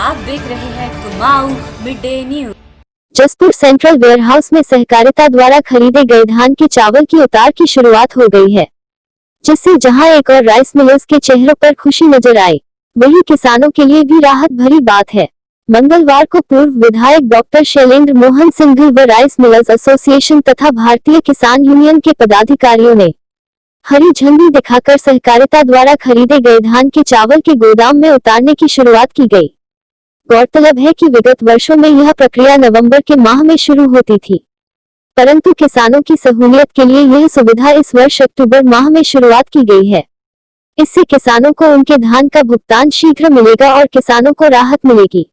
आप देख रहे हैं Kumaon mid day news. Jaspur central warehouse में सहकारिता द्वारा खरीदे गए धान के चावल की उतार की शुरुआत हो गई है, जिससे जहां एक और राइस मिलर्स के चेहरों पर खुशी नजर आई, वहीं किसानों के लिए भी राहत भरी बात है। मंगलवार को पूर्व विधायक डॉक्टर शैलेंद्र मोहन सिंघल व राइस मिलर्स एसोसिएशन तथा भारतीय किसान यूनियन के पदाधिकारियों ने हरी झंडी दिखाकर सहकारिता द्वारा खरीदे गए धान के चावल के गोदाम में उतारने की शुरुआत की गई। गौरतलब है कि विगत वर्षों में यह प्रक्रिया नवंबर के माह में शुरू होती थी, परंतु किसानों की सहूलियत के लिए यह सुविधा इस वर्ष अक्टूबर माह में शुरुआत की गई है। इससे किसानों को उनके धान का भुगतान शीघ्र मिलेगा और किसानों को राहत मिलेगी।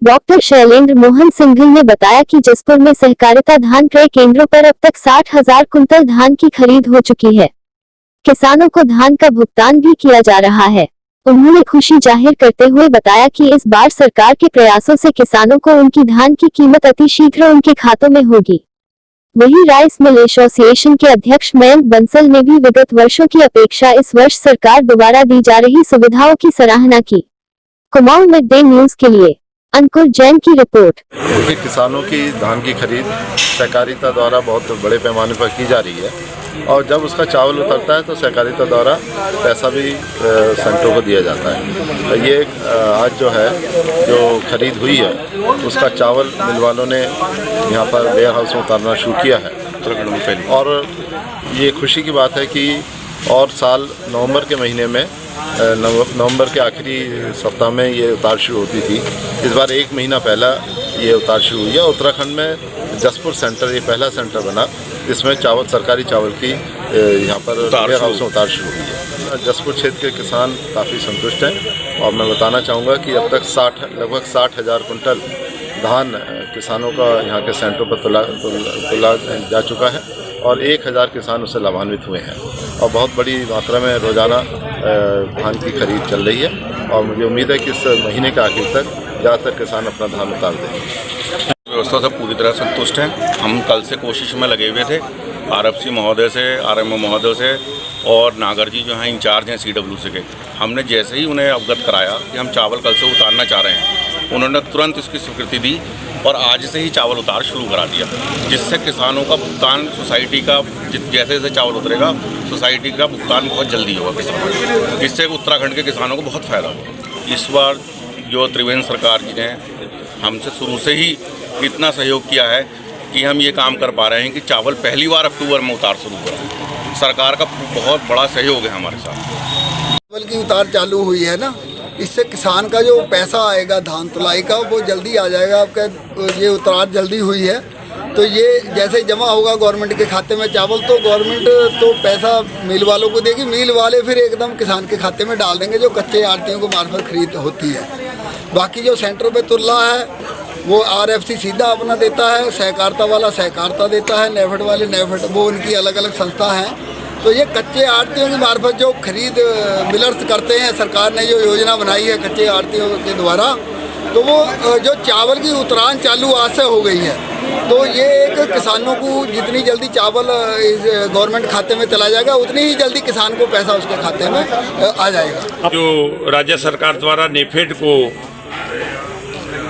डॉक्टर शैलेंद्र मोहन सिंघल ने बताया कि जसपुर में सहकारिता धान क्रय केंद्रों पर अब तक 60,000 कुंतल धान की खरीद हो चुकी है। किसानों को धान का भुगतान भी किया जा रहा है। उन्होंने खुशी जाहिर करते हुए बताया कि इस बार सरकार के प्रयासों से किसानों को उनकी धान की कीमत अति शीघ्र उनके खातों में होगी। वहीं राइस मिल एसोसिएशन के अध्यक्ष मयंक बंसल ने भी विगत वर्षों की अपेक्षा इस वर्ष सरकार द्वारा दी जा रही सुविधाओं की सराहना की। कुमाऊं मिड डे न्यूज के लिए अंकुर जैन की रिपोर्ट। किसानों की धान की खरीद सहकारिता द्वारा बहुत बड़े पैमाने पर की जा रही है और जब उसका चावल उतरता है तो सहकारिता द्वारा पैसा भी सेंटरों को दिया जाता है। ये आज जो है जो खरीद हुई है उसका चावल मिल वालों ने यहाँ पर वेयर हाउस में उतारना शुरू किया है और ये खुशी की बात है कि और साल नवंबर के महीने में नवंबर के आखिरी सप्ताह में ये उतार शुरू होती थी। इस बार एक महीना पहला ये उतार शुरू हुई है। उत्तराखंड में जसपुर सेंटर ये पहला सेंटर बना जिसमें सरकारी चावल की यहाँ पर वेयर हाउस में उतार शुरू हुई है। जसपुर क्षेत्र के किसान काफ़ी संतुष्ट हैं और मैं बताना चाहूँगा कि अब तक लगभग 60,000 कुंटल धान किसानों का यहाँ के सेंटरों पर तुला जा चुका है और 1,000 किसान उससे लाभान्वित हुए हैं और बहुत बड़ी मात्रा में रोज़ाना धान की खरीद चल रही है और मुझे उम्मीद है कि इस महीने के आखिर तक ज़्यादातर किसान अपना धान उतार देंगे। व्यवस्था से पूरी तरह संतुष्ट हैं। हम कल से कोशिश में लगे हुए थे, आरएफसी महोदय से, आरएमओ महोदय से और नागर जी जो हैं इंचार्ज हैं सीडब्ल्यूसी के, हमने जैसे ही उन्हें अवगत कराया कि हम चावल कल से उतारना चाह रहे हैं, उन्होंने तुरंत इसकी स्वीकृति दी और आज से ही चावल उतार शुरू करा दिया, जिससे किसानों का भुगतान सोसाइटी का जैसे जैसे चावल उतरेगा सोसाइटी का भुगतान बहुत जल्दी होगा किसानों को। इससे उत्तराखंड के किसानों को बहुत फ़ायदा होगा। इस बार जो त्रिवेंद्र सरकार जी ने हमसे शुरू से ही इतना सहयोग किया है कि हम ये काम कर पा रहे हैं कि चावल पहली बार अक्टूबर में उतार शुरू करा। सरकार का बहुत बड़ा सहयोग है हमारे साथ। चावल की उतार चालू हुई है ना, इससे किसान का जो पैसा आएगा धान तुलाई का वो जल्दी आ जाएगा। आपका ये उतार जल्दी हुई है तो ये जैसे जमा होगा गवर्नमेंट के खाते में चावल तो गवर्नमेंट तो पैसा मिल वालों को देगी, मिल वाले फिर एकदम किसान के खाते में डाल देंगे जो कच्चे आड़तियों को मार्फत खरीद होती है। बाकी जो सेंटर पे तुल्ला है वो आरएफसी सीधा अपना देता है, सहकारिता वाला सहकारिता देता है, नेफेड वाले नेफेड, वो उनकी अलग अलग संस्था हैं। तो ये कच्चे आड़तियों की मार्फत जो खरीद मिलर्स करते हैं, सरकार ने जो योजना बनाई है कच्चे आड़तियों के द्वारा, तो वो जो चावल की उतरान चालू आज से हो गई है। तो ये एक किसानों को जितनी जल्दी चावल गवर्नमेंट खाते में चला जाएगा उतनी ही जल्दी किसान को पैसा उसके खाते में आ जाएगा। जो राज्य सरकार द्वारा नेफेड को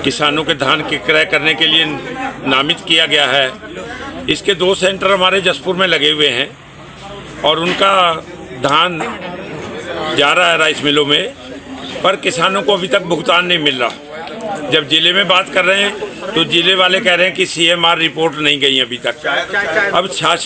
किसानों के धान के क्रय करने के लिए नामित किया गया है, इसके 2 सेंटर हमारे जसपुर में लगे हुए हैं और उनका धान जा रहा है राइस मिलों में, पर किसानों को अभी तक भुगतान नहीं मिल रहा। जब जिले में बात कर रहे हैं तो जिले वाले कह रहे हैं कि सीएमआर रिपोर्ट नहीं गई अभी तक। अब